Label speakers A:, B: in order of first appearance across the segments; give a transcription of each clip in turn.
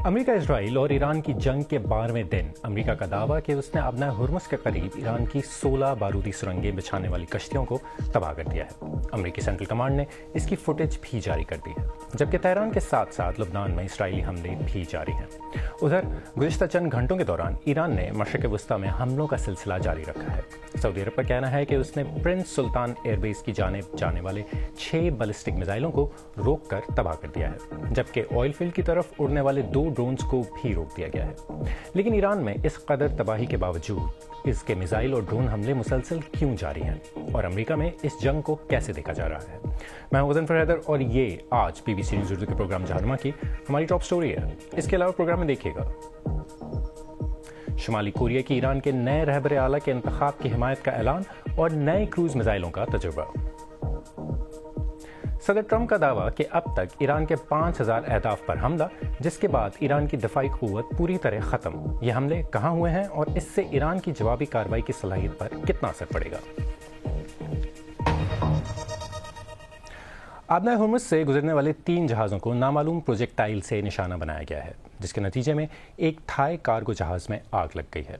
A: امریکہ اسرائیل اور ایران کی جنگ کے 12ویں دن امریکہ کا دعویٰ کہ اس نے ابنا ہرمز کے قریب ایران کی 16 بارودی سرنگیں بچھانے والی کشتیوں کو تباہ کر دیا ہے۔ امریکی سینٹرل کمانڈ نے اس کی فوٹیج بھی جاری کر دی ہے، جبکہ تہران کے ساتھ ساتھ لبنان میں اسرائیلی حملے بھی جاری ہیں۔ ادھر گزشتہ چند گھنٹوں کے دوران ایران نے مشرق وسطیٰ میں حملوں کا سلسلہ جاری رکھا ہے۔ سعودی عرب کا کہنا ہے کہ اس نے پرنس سلطان ایئر بیس کی جانب جانے والے 6 بیلسٹک میزائلوں کو روک کر تباہ کر دیا ہے، جبکہ آئل فیلڈ کی طرف اڑنے والے 2 ڈرونز کو بھی روک دیا گیا ہے۔ لیکن ایران میں اس قدر تباہی کے باوجود اس کے میزائل اور ڈرون حملے مسلسل کیوں جاری ہیں، اور امریکہ میں اس جنگ کو کیسے دیکھا جا رہا ہے؟ میں ہوں غضنفر حیدر اور یہ آج BBC نیوز اردو کے پروگرام جہانما کی ہماری ٹاپ سٹوری ہے۔ اس کے علاوہ پروگرام میں دیکھیے گا شمالی کوریا کی ایران کے نئے رہبر اعلیٰ کے انتخاب کی حمایت کا اعلان اور نئے کروز میزائلوں کا تجربہ۔ صدر ٹرمپ کا دعویٰ کہ اب تک ایران کے 5000 اہداف پر حملہ، جس کے بعد ایران کی دفاعی قوت پوری طرح ختم۔ یہ حملے کہاں ہوئے ہیں اور اس سے ایران کی جوابی کارروائی کی صلاحیت پر کتنا اثر پڑے گا؟ آبنائے ہرمز سے گزرنے والے 3 جہازوں کو نامعلوم پروجیکٹائل سے نشانہ بنایا گیا ہے، جس کے نتیجے میں ایک تھائی کارگو جہاز میں آگ لگ گئی ہے۔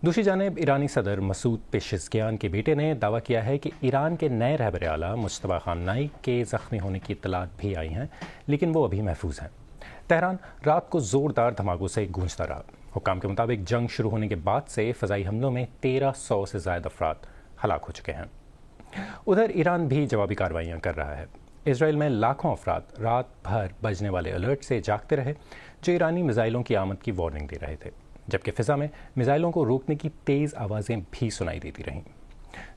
A: دوسری جانب ایرانی صدر مسعود پیششکیان کے بیٹے نے دعویٰ کیا ہے کہ ایران کے نئے رہبر اعلیٰ مجتبیٰ خامنہئی کے زخمی ہونے کی اطلاعات بھی آئی ہیں، لیکن وہ ابھی محفوظ ہیں۔ تہران رات کو زوردار دھماکوں سے گونجتا رہا۔ حکام کے مطابق جنگ شروع ہونے کے بعد سے فضائی حملوں میں 1300 سے زائد افراد ہلاک ہو چکے ہیں۔ ادھر ایران بھی جوابی کارروائیاں کر رہا ہے۔ اسرائیل میں لاکھوں افراد رات بھر بجنے والے الرٹ سے جاگتے رہے، جو ایرانی میزائلوں کی آمد کی وارننگ دے رہے تھے، جبکہ فضا میں میزائلوں کو روکنے کی تیز آوازیں بھی سنائی دیتی رہیں۔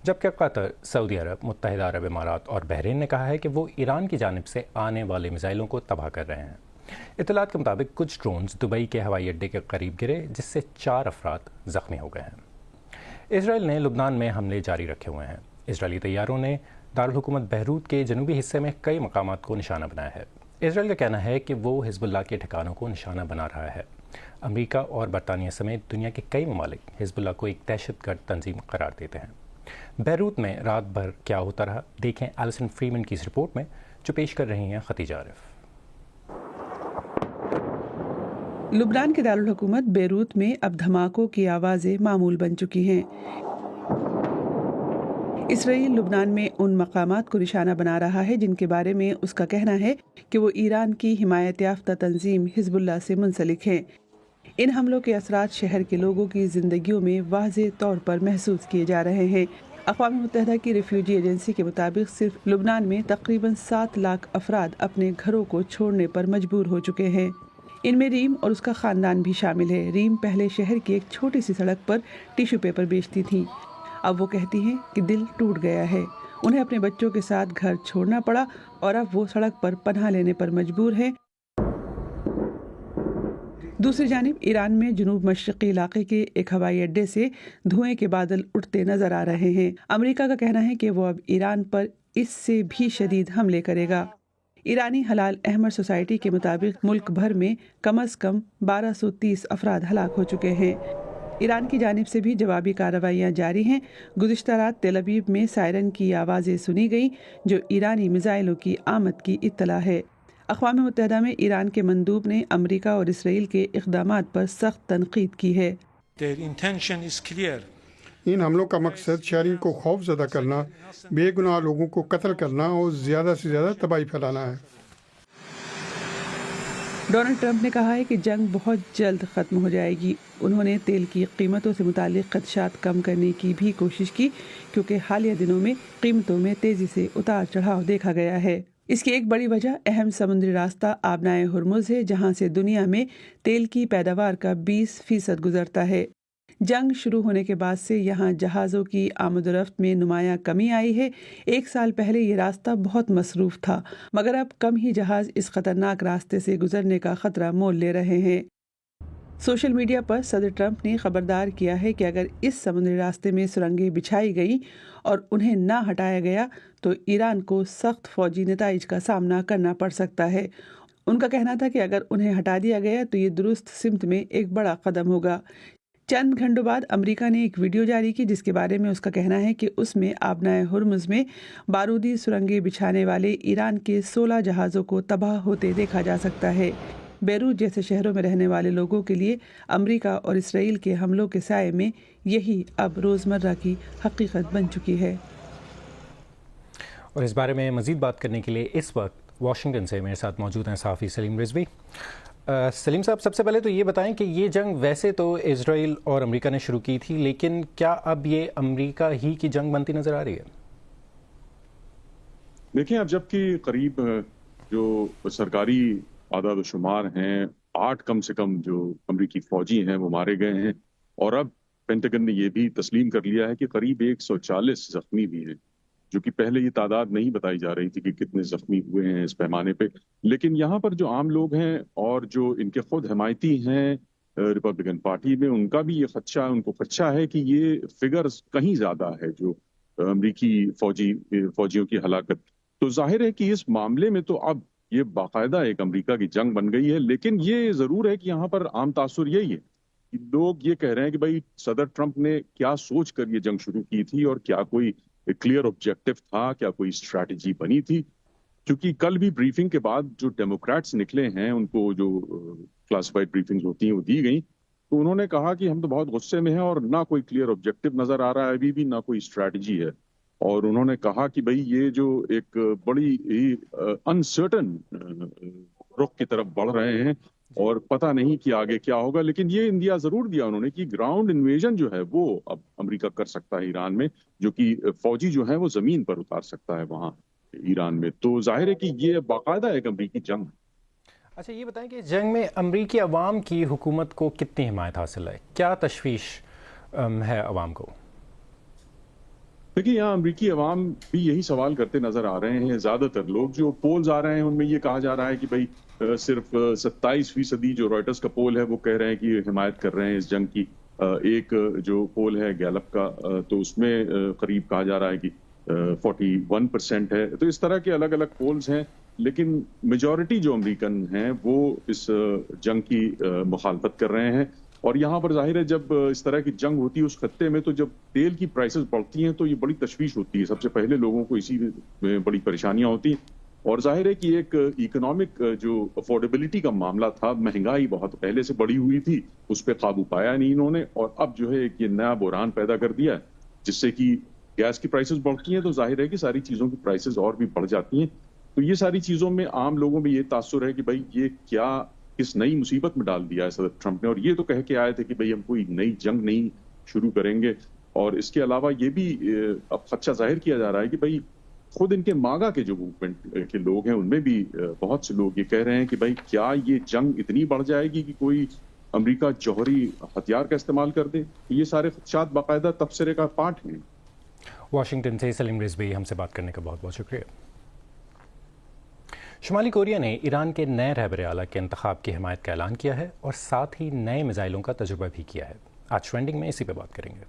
A: جبکہ قطر، سعودی عرب، متحدہ عرب امارات اور بحرین نے کہا ہے کہ وہ ایران کی جانب سے آنے والے میزائلوں کو تباہ کر رہے ہیں۔ اطلاعات کے مطابق کچھ ڈرونز دبئی کے ہوائی اڈے کے قریب گرے، جس سے 4 افراد زخمی ہو گئے ہیں۔ اسرائیل نے لبنان میں حملے جاری رکھے ہوئے ہیں۔ اسرائیلی طیاروں نے دارالحکومت بیروت کے جنوبی حصے میں کئی مقامات کو نشانہ بنایا ہے۔ اسرائیل کا کہنا ہے کہ وہ حزب اللہ کے ٹھکانوں کو نشانہ بنا رہا ہے۔ امریکہ اور برطانیہ سمیت دنیا کے کئی ممالک حزب اللہ کو ایک دہشت گرد تنظیم قرار دیتے ہیں۔ بیروت میں رات بھر کیا ہوتا رہا، دیکھیں ایلسن فریمن کی اس رپورٹ میں، جو پیش کر رہی ہیں ختیجہ عارف۔
B: لبنان کے دارالحکومت بیروت میں اب دھماکوں کی آوازیں معمول بن چکی ہیں۔ اسرائیل لبنان میں ان مقامات کو نشانہ بنا رہا ہے جن کے بارے میں اس کا کہنا ہے کہ وہ ایران کی حمایت یافتہ تنظیم حزب اللہ سے منسلک ہیں۔ ان حملوں کے اثرات شہر کے لوگوں کی زندگیوں میں واضح طور پر محسوس کیے جا رہے ہیں۔ اقوام متحدہ کی ریفیوجی ایجنسی کے مطابق صرف لبنان میں تقریباً 7 لاکھ افراد اپنے گھروں کو چھوڑنے پر مجبور ہو چکے ہیں۔ ان میں ریم اور اس کا خاندان بھی شامل ہے۔ ریم پہلے شہر کی ایک چھوٹی سی سڑک پر ٹیشو پیپر بیچتی تھیں۔ اب وہ کہتی ہیں کہ دل ٹوٹ گیا ہے۔ انہیں اپنے بچوں کے ساتھ گھر چھوڑنا پڑا اور اب وہ سڑک پر پناہ لینے پر مجبور ہیں۔ دوسری جانب ایران میں جنوب مشرقی علاقے کے ایک ہوائی اڈے سے دھوئیں کے بادل اٹھتے نظر آ رہے ہیں۔ امریکہ کا کہنا ہے کہ وہ اب ایران پر اس سے بھی شدید حملے کرے گا۔ ایرانی حلال احمر سوسائٹی کے مطابق ملک بھر میں کم از کم 1230 افراد ہلاک ہو چکے ہیں۔ ایران کی جانب سے بھی جوابی کارروائیاں جاری ہیں۔ گزشتہ رات تل ابیب میں سائرن کی آوازیں سنی گئیں، جو ایرانی میزائلوں کی آمد کی اطلاع ہے۔ اقوام متحدہ میں ایران کے مندوب نے امریکہ اور اسرائیل کے اقدامات پر سخت تنقید کی ہے۔
C: ان حملوں کا مقصد شہریوں کو خوف زدہ کرنا، بے گناہ لوگوں کو قتل کرنا اور زیادہ سے زیادہ تباہی پھیلانا ہے۔
B: ڈونلڈ ٹرمپ نے کہا ہے کہ جنگ بہت جلد ختم ہو جائے گی۔ انہوں نے تیل کی قیمتوں سے متعلق خدشات کم کرنے کی بھی کوشش کی، کیونکہ حالیہ دنوں میں قیمتوں میں تیزی سے اتار چڑھاؤ دیکھا گیا ہے۔ اس کی ایک بڑی وجہ اہم سمندری راستہ آبنائے ہرمز ہے، جہاں سے دنیا میں تیل کی پیداوار کا 20% گزرتا ہے۔ جنگ شروع ہونے کے بعد سے یہاں جہازوں کی آمد و رفت میں نمایاں کمی آئی ہے۔ 1 سال پہلے یہ راستہ بہت مصروف تھا، مگر اب کم ہی جہاز اس خطرناک راستے سے گزرنے کا خطرہ مول لے رہے ہیں۔ سوشل میڈیا پر صدر ٹرمپ نے خبردار کیا ہے کہ اگر اس سمندری راستے میں سرنگیں بچھائی گئیں اور انہیں نہ ہٹایا گیا تو ایران کو سخت فوجی نتائج کا سامنا کرنا پڑ سکتا ہے۔ ان کا کہنا تھا کہ اگر انہیں ہٹا دیا گیا تو یہ درست سمت میں ایک بڑا قدم ہوگا۔ چند گھنٹوں بعد امریکہ نے ایک ویڈیو جاری کی جس کے بارے میں اس کا کہنا ہے کہ اس میں آبنائے ہرمز میں بارودی سرنگیں بچھانے والے ایران کے 16 جہازوں کو تباہ ہوتے دیکھا جا سکتا ہے۔ بیروت جیسے شہروں میں رہنے والے لوگوں کے لیے امریکہ اور اسرائیل کے حملوں کے سائے میں یہی اب روزمرہ کی حقیقت بن چکی ہے۔
A: اور اس بارے میں مزید بات کرنے کے لیے اس وقت واشنگٹن سے میرے ساتھ موجود ہیں صحافی سلیم رضوی۔ سلیم صاحب، سب سے پہلے تو یہ بتائیں کہ یہ جنگ ویسے تو اسرائیل اور امریکہ نے شروع کی تھی، لیکن کیا اب یہ امریکہ ہی کی جنگ بنتی نظر آ رہی ہے؟
D: دیکھیں، اب جب کہ قریب جو سرکاری اعداد و شمار ہیں 8 کم سے کم جو امریکی فوجی ہیں وہ مارے گئے ہیں، اور اب پینٹاگن نے یہ بھی تسلیم کر لیا ہے کہ قریب 140 زخمی بھی ہیں، جو کہ پہلے یہ تعداد نہیں بتائی جا رہی تھی کہ کتنے زخمی ہوئے ہیں اس پیمانے پہ۔ لیکن یہاں پر جو عام لوگ ہیں اور جو ان کے خود حمایتی ہیں ریپبلکن پارٹی میں، ان کا بھی یہ خدشہ ہے کہ یہ فگرز کہیں زیادہ ہے جو امریکی فوجیوں کی ہلاکت۔ تو ظاہر ہے کہ اس معاملے میں تو اب یہ باقاعدہ ایک امریکہ کی جنگ بن گئی ہے، لیکن یہ ضرور ہے کہ یہاں پر عام تاثر یہی ہے کہ لوگ یہ کہہ رہے ہیں کہ بھائی صدر ٹرمپ نے کیا سوچ کر یہ جنگ شروع کی تھی، اور کیا کوئی کلیئر آبجیکٹو تھا، کیا کوئی اسٹریٹجی بنی تھی؟ کیونکہ کل بھی بریفنگ کے بعد جو ڈیموکریٹس نکلے ہیں، ان کو جو کلاسیفائڈ بریفنگز ہوتی ہیں وہ دی گئیں، تو انہوں نے کہا کہ ہم تو بہت غصے میں ہیں اور نہ کوئی کلیئر آبجیکٹو نظر آ رہا ہے ابھی بھی، نہ کوئی اسٹریٹجی ہے۔ اور انہوں نے کہا کہ بھئی یہ جو ایک بڑی انسرٹن رخ کی طرف بڑھ رہے ہیں اور پتہ نہیں کہ آگے کیا ہوگا، لیکن یہ اندیا ضرور دیا انہوں نے کہ گراؤنڈ انویژن جو ہے وہ اب امریکہ کر سکتا ہے ایران میں، جو کہ فوجی جو ہیں وہ زمین پر اتار سکتا ہے وہاں ایران میں۔ تو ظاہر ہے کہ یہ باقاعدہ ایک امریکی جنگ ہے۔
A: اچھا، یہ بتائیں کہ جنگ میں امریکی عوام کی حکومت کو کتنی حمایت حاصل ہے؟ کیا تشویش ہے عوام کو؟
D: دیکھیے، یہاں امریکی عوام بھی یہی سوال کرتے نظر آ رہے ہیں۔ زیادہ تر لوگ جو پولز آ رہے ہیں ان میں یہ کہا جا رہا ہے کہ بھئی صرف 27% جو رائٹرز کا پول ہے وہ کہہ رہے ہیں کہ حمایت کر رہے ہیں اس جنگ کی۔ ایک جو پول ہے گیلپ کا، تو اس میں قریب کہا جا رہا ہے کہ 41% ہے۔ تو اس طرح کے الگ الگ پولز ہیں، لیکن میجورٹی جو امریکن ہیں وہ اس جنگ کی مخالفت کر رہے ہیں۔ اور یہاں پر ظاہر ہے جب اس طرح کی جنگ ہوتی ہے اس خطے میں، تو جب تیل کی پرائسز بڑھتی ہیں تو یہ بڑی تشویش ہوتی ہے۔ سب سے پہلے لوگوں کو اسی میں بڑی پریشانیاں ہوتی ہیں، اور ظاہر ہے کہ ایک اکنامک جو افورڈیبلٹی کا معاملہ تھا، مہنگائی بہت پہلے سے بڑھی ہوئی تھی، اس پہ قابو پایا نہیں انہوں نے، اور اب جو ہے ایک یہ نیا بحران پیدا کر دیا ہے جس سے کہ گیس کی پرائسز بڑھتی ہیں، تو ظاہر ہے کہ ساری چیزوں کی پرائسز اور بھی بڑھ جاتی ہیں۔ تو یہ ساری چیزوں میں عام لوگوں میں یہ تاثر ہے کہ بھائی یہ کیا کس نئی مصیبت میں ڈال دیا ہے صدر ٹرمپ نے، اور یہ تو کہہ کے آئے تھے کہ بھئی ہم کوئی نئی جنگ نہیں شروع کریں گے۔ اور اس کے علاوہ یہ بھی اب خدشہ ظاہر کیا جا رہا ہے کہ بھئی خود ان کے ماگا کے جو موومنٹ کے لوگ ہیں ان میں بھی بہت سے لوگ یہ کہہ رہے ہیں کہ بھئی کیا یہ جنگ اتنی بڑھ جائے گی کہ کوئی امریکہ جوہری ہتھیار کا استعمال کر دے۔ یہ سارے خدشات باقاعدہ تبصرے کا پارٹ ہیں۔
A: واشنگٹن سے سلیم رضوی، ہم سے بات کرنے کا بہت بہت شکریہ۔ شمالی کوریا نے ایران کے نئے رہبر اعلیٰ کے انتخاب کی حمایت کا اعلان کیا ہے اور ساتھ ہی نئے میزائلوں کا تجربہ بھی کیا ہے۔ آج ٹرینڈنگ میں اسی پہ بات کریں گے۔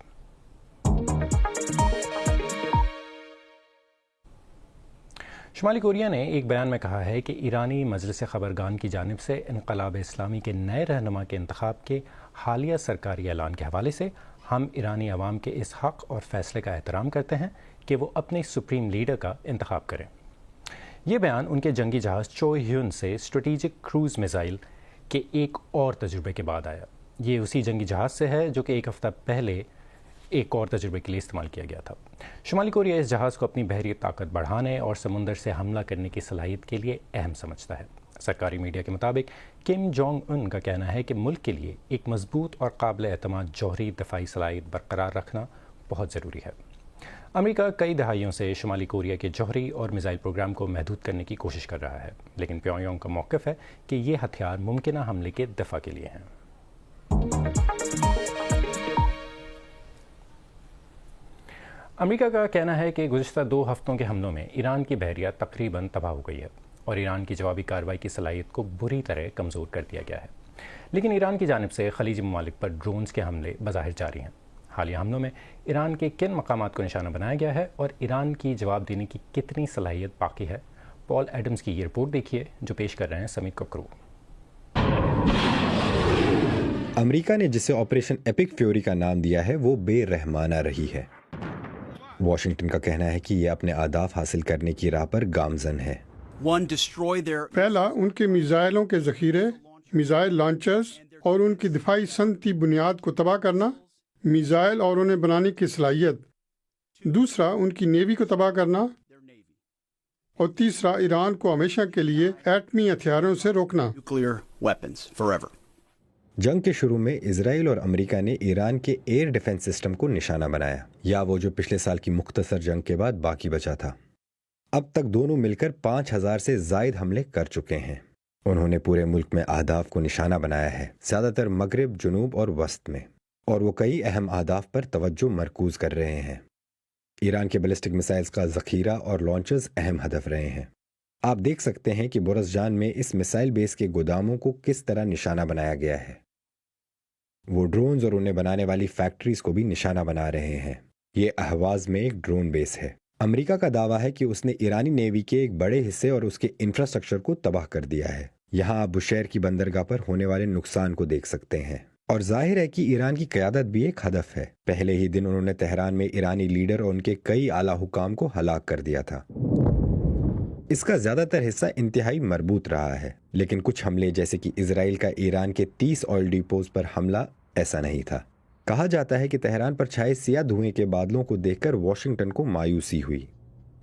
A: شمالی کوریا نے ایک بیان میں کہا ہے کہ ایرانی مجلس خبرگان کی جانب سے انقلاب اسلامی کے نئے رہنما کے انتخاب کے حالیہ سرکاری اعلان کے حوالے سے ہم ایرانی عوام کے اس حق اور فیصلے کا احترام کرتے ہیں کہ وہ اپنے سپریم لیڈر کا انتخاب کریں۔ یہ بیان ان کے جنگی جہاز چو ہیون سے اسٹریٹجک کروز میزائل کے ایک اور تجربے کے بعد آیا۔ یہ اسی جنگی جہاز سے ہے جو کہ ایک ہفتہ پہلے ایک اور تجربے کے لیے استعمال کیا گیا تھا۔ شمالی کوریا اس جہاز کو اپنی بحری طاقت بڑھانے اور سمندر سے حملہ کرنے کی صلاحیت کے لیے اہم سمجھتا ہے۔ سرکاری میڈیا کے مطابق کم جونگ ان کا کہنا ہے کہ ملک کے لیے ایک مضبوط اور قابل اعتماد جوہری دفاعی صلاحیت برقرار رکھنا بہت ضروری ہے۔ امریکہ کئی دہائیوں سے شمالی کوریا کے جوہری اور میزائل پروگرام کو محدود کرنے کی کوشش کر رہا ہے، لیکن پیونگ یانگ کا موقف ہے کہ یہ ہتھیار ممکنہ حملے کے دفاع کے لیے ہیں۔ امریکہ کا کہنا ہے کہ گزشتہ 2 ہفتوں کے حملوں میں ایران کی بحریہ تقریباً تباہ ہو گئی ہے اور ایران کی جوابی کارروائی کی صلاحیت کو بری طرح کمزور کر دیا گیا ہے، لیکن ایران کی جانب سے خلیجی ممالک پر ڈرونز کے حملے بظاہر جاری ہیں۔ حالیہ حملوں میں ایران کے کن مقامات کو نشانہ بنایا گیا ہے اور ایران کی جواب دینے کی کتنی صلاحیت باقی ہے؟ پال ایڈمز کی یہ رپورٹ دیکھیے جو پیش کر رہے ہیں سمیت ککرو۔
E: امریکہ نے جسے آپریشن ایپک فیوری کا نام دیا ہے وہ بے رحمانہ رہی ہے۔ واشنگٹن کا کہنا ہے کہ یہ اپنے اہداف حاصل کرنے کی راہ پر گامزن ہے۔
C: پہلا، ان کے میزائلوں کے ذخیرے میزائل لانچرز اور ان کی دفاعی صنعتی بنیاد کو تباہ کرنا، میزائل اور انہیں بنانے کی صلاحیت، دوسرا ان کی نیوی کو تباہ کرنا، اور تیسرا ایران کو ہمیشہ کے لیے ایٹمی ہتھیاروں سے روکنا۔
E: جنگ کے شروع میں اسرائیل اور امریکہ نے ایران کے ایئر ڈیفنس سسٹم کو نشانہ بنایا، یا وہ جو پچھلے سال کی مختصر جنگ کے بعد باقی بچا تھا۔ اب تک دونوں مل کر 5000 سے زائد حملے کر چکے ہیں۔ انہوں نے پورے ملک میں اہداف کو نشانہ بنایا ہے، زیادہ تر مغرب، جنوب اور وسط میں، اور وہ کئی اہم اہداف پر توجہ مرکوز کر رہے ہیں۔ ایران کے بیلسٹک میسائلز کا ذخیرہ اور لانچرز اہم ہدف رہے ہیں۔ آپ دیکھ سکتے ہیں کہ بورس جان میں اس میسائل بیس کے گوداموں کو کس طرح نشانہ بنایا گیا ہے۔ وہ ڈرونز اور انہیں بنانے والی فیکٹریز کو بھی نشانہ بنا رہے ہیں۔ یہ اہواز میں ایک ڈرون بیس ہے۔ امریکہ کا دعویٰ ہے کہ اس نے ایرانی نیوی کے ایک بڑے حصے اور اس کے انفراسٹرکچر کو تباہ کر دیا ہے۔ یہاں آپ بشیر کی بندرگاہ پر ہونے والے نقصان کو دیکھ سکتے ہیں، اور ظاہر ہے کہ ایران کی قیادت بھی ایک ہدف ہے۔ پہلے ہی دن انہوں نے تہران میں ایرانی لیڈر اور ان کے کئی اعلیٰ حکام کو ہلاک کر دیا تھا۔ اس کا زیادہ تر حصہ انتہائی مربوط رہا ہے، لیکن کچھ حملے جیسے کہ اسرائیل کا ایران کے 30 آئل ڈیپوز پر حملہ ایسا نہیں تھا۔ کہا جاتا ہے کہ تہران پر چھائے سیاہ دھوئیں کے بادلوں کو دیکھ کر واشنگٹن کو مایوسی ہوئی،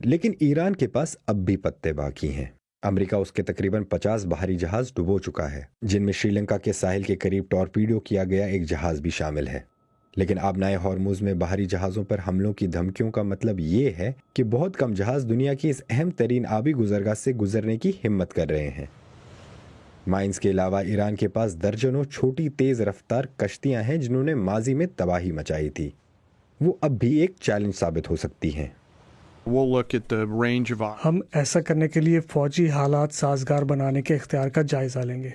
E: لیکن ایران کے پاس اب بھی پتے باقی ہیں۔ امریکہ اس کے تقریباً 50 بحری جہاز ڈبو چکا ہے، جن میں شری لنکا کے ساحل کے قریب ٹورپیڈو کیا گیا ایک جہاز بھی شامل ہے۔ لیکن آبنائے ہارموز میں بحری جہازوں پر حملوں کی دھمکیوں کا مطلب یہ ہے کہ بہت کم جہاز دنیا کی اس اہم ترین آبی گزرگاہ سے گزرنے کی ہمت کر رہے ہیں۔ مائنز کے علاوہ ایران کے پاس درجنوں چھوٹی تیز رفتار کشتیاں ہیں جنہوں نے ماضی میں تباہی مچائی تھی۔ وہ اب بھی ایک چیلنج ثابت ہو سکتی ہیں۔
F: ہم ایسا کرنے کے لیے فوجی حالات سازگار بنانے کے اختیار کا جائزہ لیں گے۔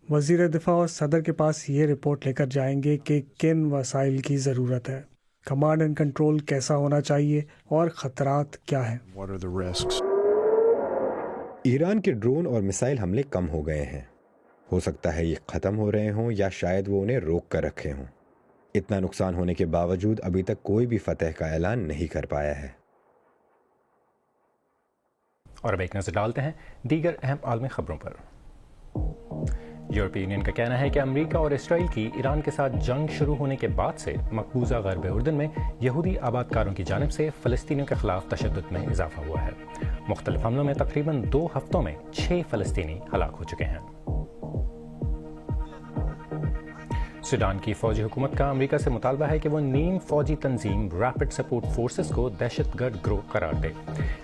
F: وزیر دفاع اور صدر کے پاس یہ رپورٹ لے کر جائیں گے کہ کن وسائل کی ضرورت ہے، کمانڈ اینڈ کنٹرول کیسا ہونا چاہیے اور خطرات کیا ہیں۔
E: ایران کے ڈرون اور میسائل حملے کم ہو گئے ہیں۔ ہو سکتا ہے یہ ختم ہو رہے ہوں، یا شاید وہ انہیں روک کر رکھے ہوں۔ اتنا نقصان ہونے کے باوجود ابھی تک کوئی بھی فتح کا اعلان نہیں کر پایا ہے۔
A: اور اب ایک نظر ڈالتے ہیں دیگر اہم عالمی خبروں پر۔ یورپی یونین کا کہنا ہے کہ امریکہ اور اسرائیل کی ایران کے ساتھ جنگ شروع ہونے کے بعد سے مقبوضہ غرب اردن میں یہودی آباد کاروں کی جانب سے فلسطینیوں کے خلاف تشدد میں اضافہ ہوا ہے۔ مختلف حملوں میں تقریباً 2 ہفتوں میں 6 فلسطینی ہلاک ہو چکے ہیں۔ سوڈان کی فوجی حکومت کا امریکہ سے مطالبہ ہے کہ وہ نیم فوجی تنظیم ریپڈ سپورٹ فورسز کو دہشت گرد گروہ قرار دے۔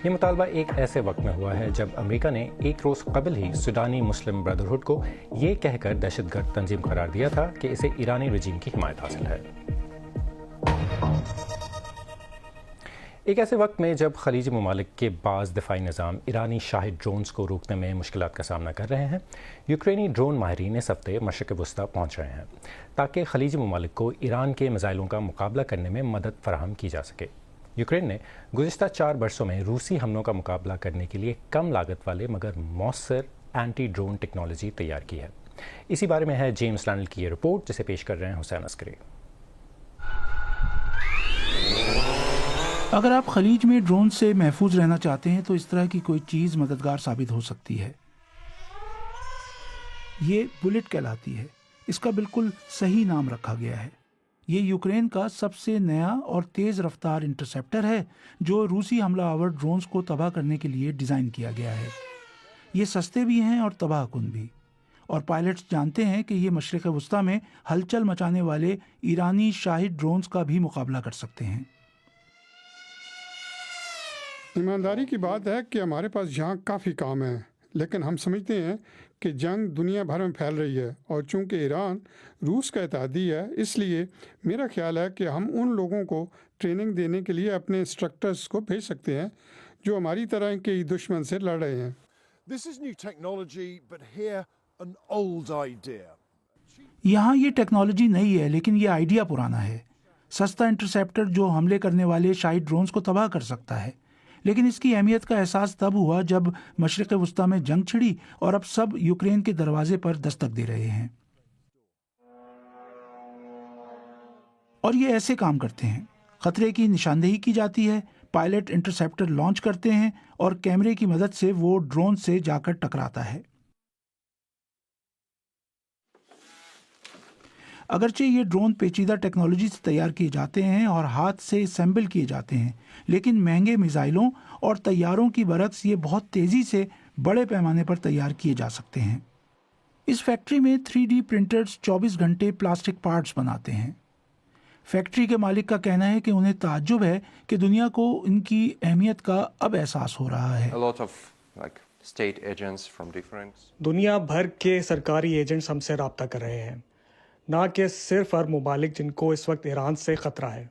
A: یہ مطالبہ ایک ایسے وقت میں ہوا ہے جب امریکہ نے ایک روز قبل ہی سوڈانی مسلم بردرہڈ کو یہ کہہ کر دہشت گرد تنظیم قرار دیا تھا کہ اسے ایرانی رجیم کی حمایت حاصل ہے۔ ایک ایسے وقت میں جب خلیجی ممالک کے بعض دفاعی نظام ایرانی شاہد ڈرونز کو روکنے میں مشکلات کا سامنا کر رہے ہیں، یوکرینی ڈرون ماہرین اس ہفتے مشرق وسطیٰ پہنچ رہے ہیں تاکہ خلیجی ممالک کو ایران کے میزائلوں کا مقابلہ کرنے میں مدد فراہم کی جا سکے۔ یوکرین نے گزشتہ 4 برسوں میں روسی حملوں کا مقابلہ کرنے کے لیے کم لاگت والے مگر مؤثر اینٹی ڈرون ٹیکنالوجی تیار کی ہے۔ اسی بارے میں ہے جیمز لینڈل کی یہ رپورٹ، جسے پیش کر رہے ہیں حسین عسکری۔
G: اگر آپ خلیج میں ڈرون سے محفوظ رہنا چاہتے ہیں تو اس طرح کی کوئی چیز مددگار ثابت ہو سکتی ہے۔ یہ بلٹ کہلاتی ہے۔ اس کا بالکل صحیح نام رکھا گیا ہے۔ یہ یوکرین کا سب سے نیا اور تیز رفتار انٹرسیپٹر ہے جو روسی حملہ آور ڈرونز کو تباہ کرنے کے لیے ڈیزائن کیا گیا ہے۔ یہ سستے بھی ہیں اور تباہ کن بھی، اور پائلٹس جانتے ہیں کہ یہ مشرق وسطیٰ میں ہلچل مچانے والے ایرانی شاہد ڈرونز کا بھی مقابلہ کر سکتے ہیں۔
C: ایمانداری کی بات ہے کہ ہمارے پاس یہاں کافی کام ہے، لیکن ہم سمجھتے ہیں کہ جنگ دنیا بھر میں پھیل رہی ہے، اور چونکہ ایران روس کا اتحادی ہے، اس لیے میرا خیال ہے کہ ہم ان لوگوں کو ٹریننگ دینے کے لیے اپنے انسٹرکٹرز کو بھیج سکتے ہیں جو ہماری طرح کے دشمن سے لڑ رہے ہیں۔
G: یہاں یہ ٹیکنالوجی نئی ہے، لیکن یہ آئیڈیا پرانا ہے۔ سستا انٹرسیپٹر جو حملے کرنے والے شاہد ڈرونز کو تباہ کر سکتا ہے، لیکن اس کی اہمیت کا احساس تب ہوا جب مشرق وسطیٰ میں جنگ چھڑی اور اب سب یوکرین کے دروازے پر دستک دے رہے ہیں۔ اور یہ ایسے کام کرتے ہیں۔ خطرے کی نشاندہی کی جاتی ہے، پائلٹ انٹرسیپٹر لانچ کرتے ہیں اور کیمرے کی مدد سے وہ ڈرون سے جا کر ٹکراتا ہے۔ اگرچہ یہ ڈرون پیچیدہ ٹیکنالوجی سے تیار کیے جاتے ہیں اور ہاتھ سے اسمبل کیے جاتے ہیں، لیکن مہنگے میزائلوں اور طیاروں کی برعکس یہ بہت تیزی سے بڑے پیمانے پر تیار کیے جا سکتے ہیں۔ اس فیکٹری میں 3D پرنٹرز 24 گھنٹے پلاسٹک پارٹس بناتے ہیں۔ فیکٹری کے مالک کا کہنا ہے کہ انہیں تعجب ہے کہ دنیا کو ان کی اہمیت کا اب احساس ہو رہا ہے۔
F: دنیا بھر کے سرکاری ایجنٹس ہم سے رابطہ کر رہے ہیں، نہ کہ صرف عرب ممالک جن کو اس وقت ایران سے خطرہ ہے۔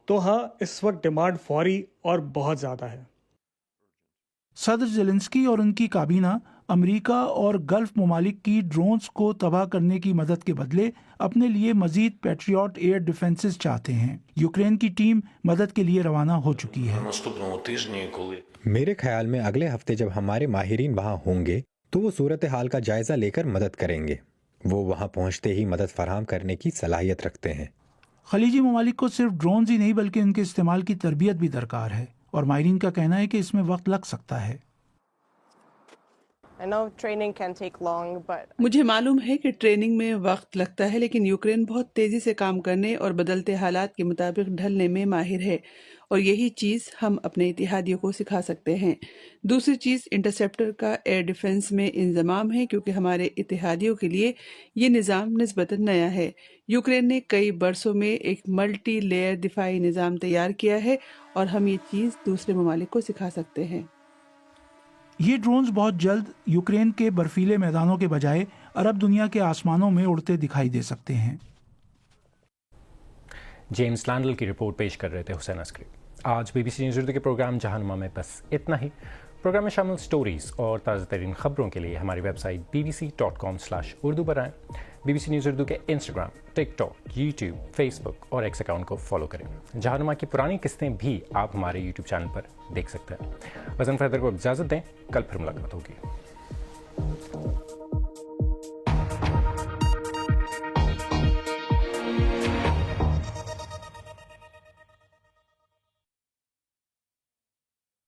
F: تو ہاں، اس وقت ڈیمانڈ فوری اور بہت زیادہ ہے۔
G: صدر زیلنسکی اور ان کی کابینہ امریکہ اور گلف ممالک کی ڈرونز کو تباہ کرنے کی مدد کے بدلے اپنے لیے مزید پیٹریوٹ ایئر ڈیفنسز چاہتے ہیں۔ یوکرین کی ٹیم مدد کے لیے روانہ ہو چکی ہے۔
E: میرے خیال میں اگلے ہفتے جب ہمارے ماہرین وہاں ہوں گے تو وہ صورتحال کا جائزہ لے کر مدد کریں گے۔ وہ وہاں پہنچتے ہی مدد فراہم کرنے کی صلاحیت رکھتے ہیں۔
G: خلیجی ممالک کو صرف ڈرونز ہی نہیں بلکہ ان کے استعمال کی تربیت بھی درکار ہے، اور ماہرین کا کہنا ہے کہ اس میں وقت لگ سکتا ہے۔
B: مجھے معلوم ہے کہ ٹریننگ میں وقت لگتا ہے، لیکن یوکرین بہت تیزی سے کام کرنے اور بدلتے حالات کے مطابق ڈھلنے میں ماہر ہے، اور یہی چیز ہم اپنے اتحادیوں کو سکھا سکتے ہیں۔ دوسری چیز انٹرسیپٹر کا ایئر ڈیفنس میں انضمام ہے، کیونکہ ہمارے اتحادیوں کے لیے یہ نظام نسبتاً نیا ہے۔ یوکرین نے کئی برسوں میں ایک ملٹی لیئر دفاعی نظام تیار کیا ہے، اور ہم یہ چیز دوسرے ممالک کو سکھا سکتے ہیں۔
G: یہ ڈرونز بہت جلد یوکرین کے برفیلے میدانوں کے بجائے عرب دنیا کے آسمانوں میں اڑتے دکھائی دے سکتے ہیں۔
A: جیمز لینڈل کی رپورٹ پیش کر رہے تھے حسین عسکری۔ آج BBC نیوز اردو کے پروگرام جہانما میں بس اتنا ہی۔ پروگرام میں شامل سٹوریز اور تازہ ترین خبروں کے لیے ہماری ویب سائٹ bbc.com/urdu پر آئیں۔ BBC نیوز اردو کے انسٹاگرام، ٹک ٹاک، یوٹیوب، فیس بک اور ایکس اکاؤنٹ کو فالو کریں۔ جہانما کی پرانی قسطیں بھی آپ ہمارے یوٹیوب چینل پر دیکھ سکتے ہیں۔ وزن فیدر کو اجازت دیں، کل پھر ملاقات ہوگی۔